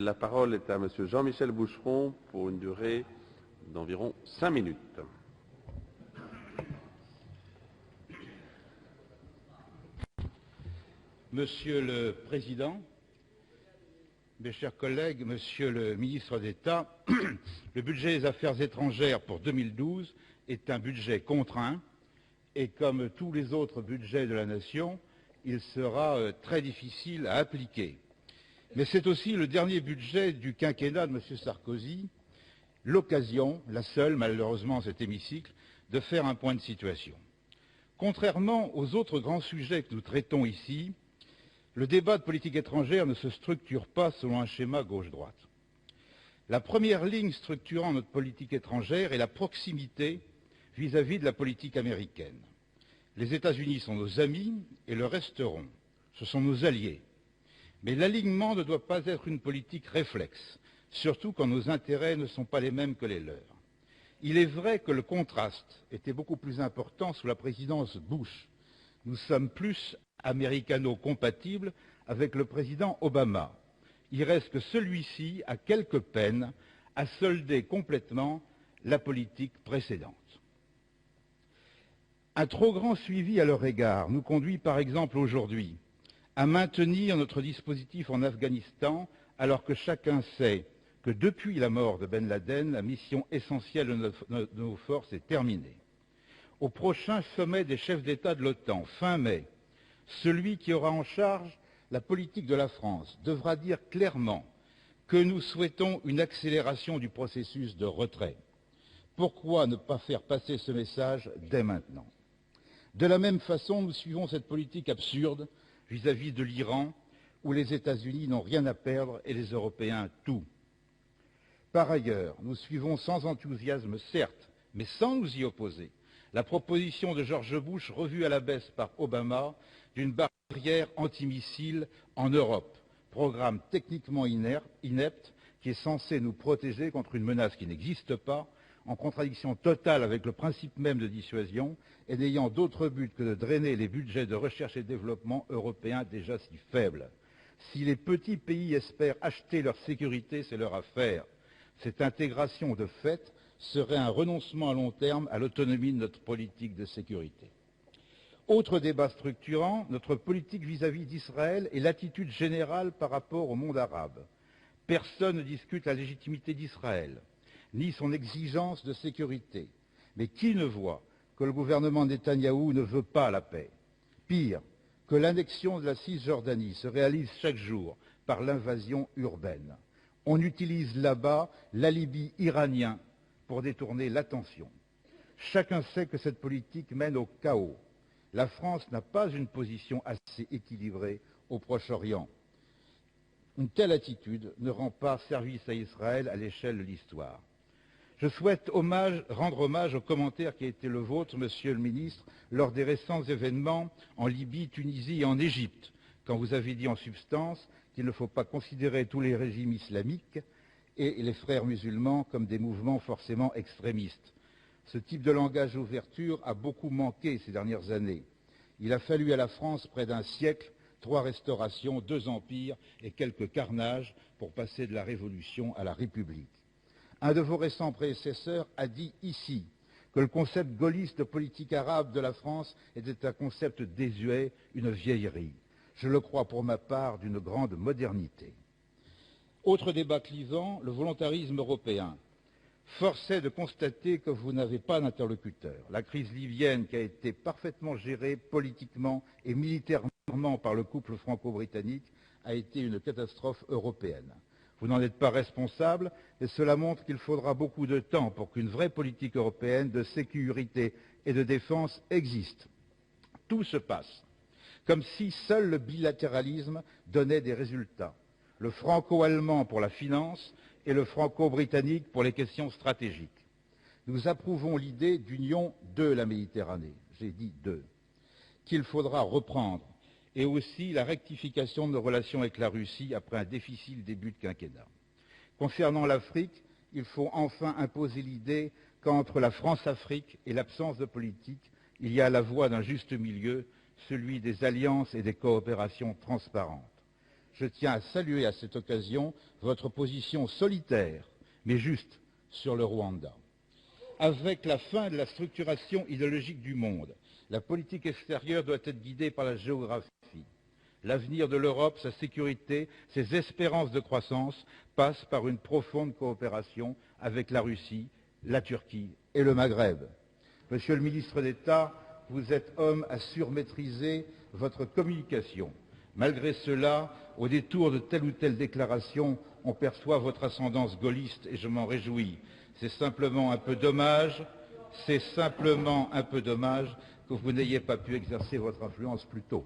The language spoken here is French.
La parole est à Monsieur Jean-Michel Boucheron pour une durée d'environ 5 minutes. Monsieur le Président, mes chers collègues, Monsieur le ministre d'État, le budget des Affaires étrangères pour 2012 est un budget contraint et comme tous les autres budgets de la nation, il sera très difficile à appliquer. Mais c'est aussi le dernier budget du quinquennat de M. Sarkozy, l'occasion, la seule malheureusement dans cet hémicycle, de faire un point de situation. Contrairement aux autres grands sujets que nous traitons ici, le débat de politique étrangère ne se structure pas selon un schéma gauche-droite. La première ligne structurant notre politique étrangère est la proximité vis-à-vis de la politique américaine. Les États-Unis sont nos amis et le resteront. Ce sont nos alliés. Mais l'alignement ne doit pas être une politique réflexe, surtout quand nos intérêts ne sont pas les mêmes que les leurs. Il est vrai que le contraste était beaucoup plus important sous la présidence Bush. Nous sommes plus américano-compatibles avec le président Obama. Il reste que celui-ci a quelque peine à solder complètement la politique précédente. Un trop grand suivi à leur égard nous conduit par exemple aujourd'hui à maintenir notre dispositif en Afghanistan alors que chacun sait que depuis la mort de Ben Laden, la mission essentielle de nos forces est terminée. Au prochain sommet des chefs d'État de l'OTAN, fin mai, celui qui aura en charge la politique de la France devra dire clairement que nous souhaitons une accélération du processus de retrait. Pourquoi ne pas faire passer ce message dès maintenant? De la même façon, nous suivons cette politique absurde vis-à-vis de l'Iran, où les États-Unis n'ont rien à perdre et les Européens tout. Par ailleurs, nous suivons sans enthousiasme, certes, mais sans nous y opposer, la proposition de George Bush, revue à la baisse par Obama, d'une barrière antimissile en Europe, programme techniquement inepte qui est censé nous protéger contre une menace qui n'existe pas, en contradiction totale avec le principe même de dissuasion et n'ayant d'autre but que de drainer les budgets de recherche et développement européens déjà si faibles. Si les petits pays espèrent acheter leur sécurité, c'est leur affaire. Cette intégration de fait serait un renoncement à long terme à l'autonomie de notre politique de sécurité. Autre débat structurant, notre politique vis-à-vis d'Israël et l'attitude générale par rapport au monde arabe. Personne ne discute la légitimité d'Israël, ni son exigence de sécurité. Mais qui ne voit que le gouvernement Netanyahou ne veut pas la paix? Pire, que l'annexion de la Cisjordanie se réalise chaque jour par l'invasion urbaine. On utilise là-bas l'alibi iranien pour détourner l'attention. Chacun sait que cette politique mène au chaos. La France n'a pas une position assez équilibrée au Proche-Orient. Une telle attitude ne rend pas service à Israël à l'échelle de l'histoire. Je souhaite rendre hommage au commentaire qui a été le vôtre, Monsieur le Ministre, lors des récents événements en Libye, Tunisie et en Égypte, quand vous avez dit en substance qu'il ne faut pas considérer tous les régimes islamiques et les frères musulmans comme des mouvements forcément extrémistes. Ce type de langage d'ouverture a beaucoup manqué ces dernières années. Il a fallu à la France près d'un siècle, 3 restaurations, 2 empires et quelques carnages pour passer de la Révolution à la République. Un de vos récents prédécesseurs a dit ici que le concept gaulliste de politique arabe de la France était un concept désuet, une vieillerie. Je le crois pour ma part d'une grande modernité. Autre débat clivant, le volontarisme européen. Force est de constater que vous n'avez pas d'interlocuteur. La crise libyenne, qui a été parfaitement gérée politiquement et militairement par le couple franco-britannique, a été une catastrophe européenne. Vous n'en êtes pas responsable et cela montre qu'il faudra beaucoup de temps pour qu'une vraie politique européenne de sécurité et de défense existe. Tout se passe comme si seul le bilatéralisme donnait des résultats. Le franco-allemand pour la finance et le franco-britannique pour les questions stratégiques. Nous approuvons l'idée d'union de la Méditerranée, j'ai dit de, qu'il faudra reprendre, et aussi la rectification de nos relations avec la Russie après un difficile début de quinquennat. Concernant l'Afrique, il faut enfin imposer l'idée qu'entre la France-Afrique et l'absence de politique, il y a la voie d'un juste milieu, celui des alliances et des coopérations transparentes. je tiens à saluer à cette occasion votre position solitaire, mais juste, sur le Rwanda. Avec la fin de la structuration idéologique du monde, la politique extérieure doit être guidée par la géographie. L'avenir de l'Europe, sa sécurité, ses espérances de croissance passent par une profonde coopération avec la Russie, la Turquie et le Maghreb. Monsieur le ministre d'État, vous êtes homme à surmaîtriser votre communication. Malgré cela, au détour de telle ou telle déclaration, on perçoit votre ascendance gaulliste et je m'en réjouis. C'est simplement un peu dommage que vous n'ayez pas pu exercer votre influence plus tôt.